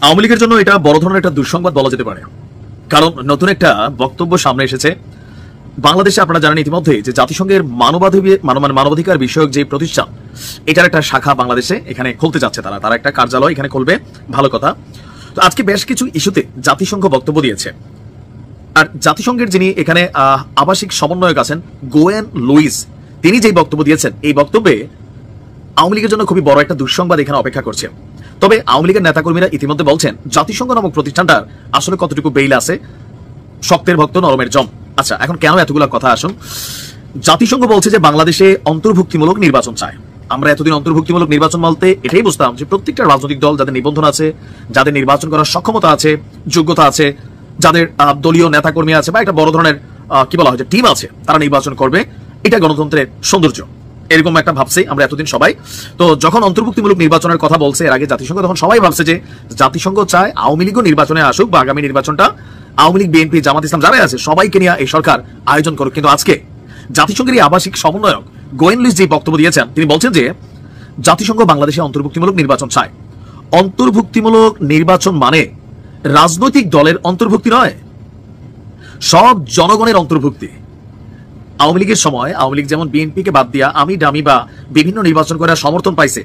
আওয়ামী লীগের জন্য এটা বড় ধরনের একটা দুঃসংবাদ বলা যেতে পারে, কারণ নতুন একটা বক্তব্য সামনে এসেছে। বাংলাদেশে আপনারা জানেন ইতিমধ্যে যে জাতিসংঘের মানবাধিকার বিষয়ক যে প্রতিষ্ঠান, এটার একটা শাখা বাংলাদেশে এখানে খুলতে যাচ্ছে। তারা একটা কার্যালয় এখানে খুলবে, ভালো কথা। তো আজকে বেশ কিছু ইস্যুতে জাতিসংঘ বক্তব্য দিয়েছে। আর জাতিসংঘের যিনি এখানে আবাসিক সমন্বয়ক আছেন গোয়েন লুইস, তিনি যেই বক্তব্য দিয়েছেন, এই বক্তব্যে আওয়ামী লীগের জন্য খুবই বড় একটা দুঃসংবাদ এখানে অপেক্ষা করছে। তবে আওয়ামী লীগের নেতাকর্মীরা ইতিমধ্যে বলছেন জাতিসংঘ নামক প্রতিষ্ঠানটার আসলে কতটুকু বেইল আছে, শক্তের ভক্ত নরমের জম। আচ্ছা, এখন কেন এতগুলো কথা আসুন। জাতিসংঘ বলছে যে বাংলাদেশে অন্তর্ভুক্তিমূলক নির্বাচন চায়। আমরা এতদিন অন্তর্ভুক্তিমূলক নির্বাচন বলতে এটাই বুঝতাম যে প্রত্যেকটা রাজনৈতিক দল যাদের নিবন্ধন আছে, যাদের নির্বাচন করার সক্ষমতা আছে, যোগ্যতা আছে, যাদের দলীয় নেতাকর্মী আছে বা একটা বড় ধরনের কি বলা হয় যে টিম আছে, তারা নির্বাচন করবে। এটা গণতন্ত্রের সৌন্দর্য, এরকম একটা ভাবছি আমরা এতদিন সবাই। তো যখন অন্তর্ভুক্তিমূলক নির্বাচনের কথা বলছে এর আগে জাতিসংঘ, তখন সবাই ভাবছে যে জাতিসংঘ চায় আওয়ামী লীগও নির্বাচনে আসুক বা আগামী নির্বাচনটা আওয়ামী লীগ, বিএনপি, জামাত ইসলাম যারাই আছে সবাইকে নিয়ে এই সরকার আয়োজন করুক। কিন্তু আজকে জাতিসংঘের এই আবাসিক সমন্বয়ক গোয়েন লুইস যে বক্তব্য দিয়েছেন, তিনি বলছেন যে জাতিসংঘ বাংলাদেশে অন্তর্ভুক্তিমূলক নির্বাচন চায়। অন্তর্ভুক্তিমূলক নির্বাচন মানে রাজনৈতিক দলের অন্তর্ভুক্তি নয়, সব জনগণের অন্তর্ভুক্তি। আওয়ামী লীগের সময় আওয়ামী লীগ যেমন বিএনপিকে বাদ দিয়া আমি ডামি বা বিভিন্ন নির্বাচন করার সমর্থন পাইছে,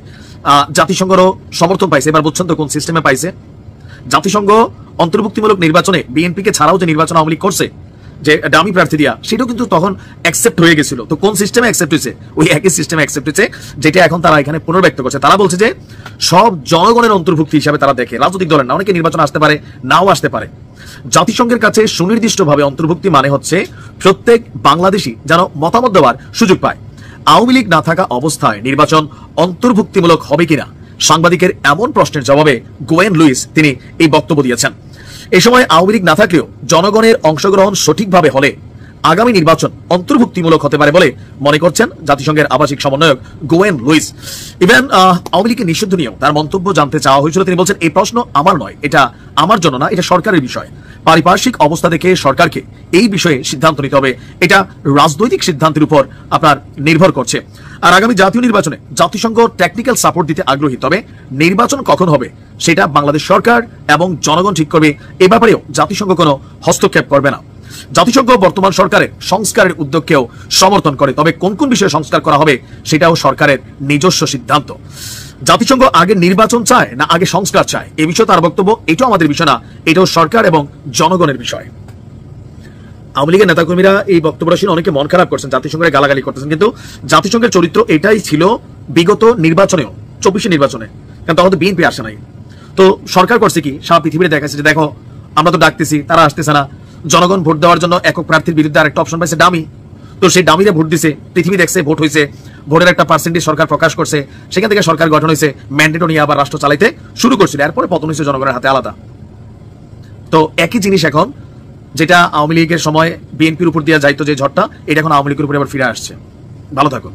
জাতিসংঘেরও সমর্থন পাইছে। এবার বুঝছেন তো কোন সিস্টেমে পাইছে। জাতিসংঘ অন্তর্ভুক্তিমূলক নির্বাচনে বিএনপিকে ছাড়াও যে নির্বাচন আওয়ামী লীগ করছে, যে ডামি প্রার্থী দিয়া, সেটাও কিন্তু তখন অ্যাকসেপ্ট হয়ে গেছিল। তো কোন সিস্টেমে অ্যাকসেপ্ট হয়েছে? ওই একই সিস্টেমে অ্যাকসেপ্ট হয়েছে, যেটা এখন তারা এখানে পুনর্ব্যক্ত করছে। তারা বলছে যে সব জনগণের অন্তর্ভুক্তি হিসাবে তারা দেখে, রাজনৈতিক দলের না। অনেকে নির্বাচন আসতে পারে, নাও আসতে পারে। জাতিসংঘের কাছে সুনির্দিষ্টভাবে অন্তর্ভুক্তি মানে হচ্ছে প্রত্যেক বাংলাদেশী যেন মতামত দেওয়ার সুযোগ পায়। আওয়ামী লীগ না থাকা অবস্থায় নির্বাচন অন্তর্ভুক্তিমূলক হবে কিনা সাংবাদিকের এমন প্রশ্নের জবাবে গোয়েন লুইস তিনি এই বক্তব্য দিয়েছেন। এই সময় আওয়ামী লীগ না থাকলেও জনগণের অংশগ্রহণ সঠিকভাবে হলে আগামী নির্বাচন অন্তর্ভুক্তিমূলক হতে পারে বলে মনে করছেন জাতিসংঘের আবাসিক সমন্বয়ক গোয়েন লুইস। ইভেন আওয়ামী লীগকে নিষিদ্ধ নিয়েও তার মন্তব্য জানতে চাওয়া হয়েছিল। তিনি বলছেন এই প্রশ্ন আমার নয়, এটা আমার জন্য না, এটা সরকারের বিষয়। পারিপার্শ্বিক অবস্থা দেখে সরকারকে এই বিষয়ে সিদ্ধান্ত নিতে হবে, এটা রাজনৈতিক সিদ্ধান্তের উপর আপনার নির্ভর করছে। আর আগামী জাতীয় নির্বাচনে জাতিসংঘ টেকনিক্যাল সাপোর্ট দিতে আগ্রহী, তবে নির্বাচন কখন হবে সেটা বাংলাদেশ সরকার এবং জনগণ ঠিক করবে। এ ব্যাপারেও জাতিসংঘ কোনো হস্তক্ষেপ করবে না। জাতিসংঘ বর্তমান সরকারের সংস্কারের উদ্যোগকেও সমর্থন করে, তবে কোন কোন বিষয়ে সংস্কার করা হবে সেটাও সরকারের নিজস্ব সিদ্ধান্ত। জাতিসংঘ আগে নির্বাচন চায় না আগে সংস্কার চায়, এ বিষয়ে তার বক্তব্য এটাও আমাদের বিষয় না, এটাও সরকার এবং জনগণের বিষয়। আওয়ামী লীগের নেতাকর্মীরা এই বক্তব্যটা শুনে অনেকে মন খারাপ করছেন, জাতিসংঘের গালাগালি করতেছেন। কিন্তু জাতিসংঘের চরিত্র এটাই ছিল বিগত নির্বাচনেও, 24 নির্বাচনে, কারণ তখন তো বিএনপি আসে নাই। তো সরকার করছে কি, সারা পৃথিবীতে দেখাচ্ছে যে দেখো আমরা তো ডাকতেছি, তারা আসতেছে না। জনগণ ভোট দেওয়ার জন্য একক প্রার্থীর বিরুদ্ধে আরেকটা অপশন পাইছে ডামি। তো সেই ডামিতে ভোট দিছে, পৃথিবী দেখছে ভোট হয়েছে, ভোটের একটা পার্সেন্টেজ সরকার প্রকাশ করছে, সেখান থেকে সরকার গঠন হয়েছে, ম্যান্ডেটও নিয়ে আবার রাষ্ট্র চালাইতে শুরু করছিল। এরপরে পতন হয়েছে জনগণের হাতে, আলাদা। তো একই জিনিস এখন, যেটা আওয়ামী লীগের সময় বিএনপির উপর দিয়ে যাইতো যে ঝড়টা, এটা এখন আওয়ামী লীগের উপরে আবার ফিরে আসছে। ভালো থাকুন।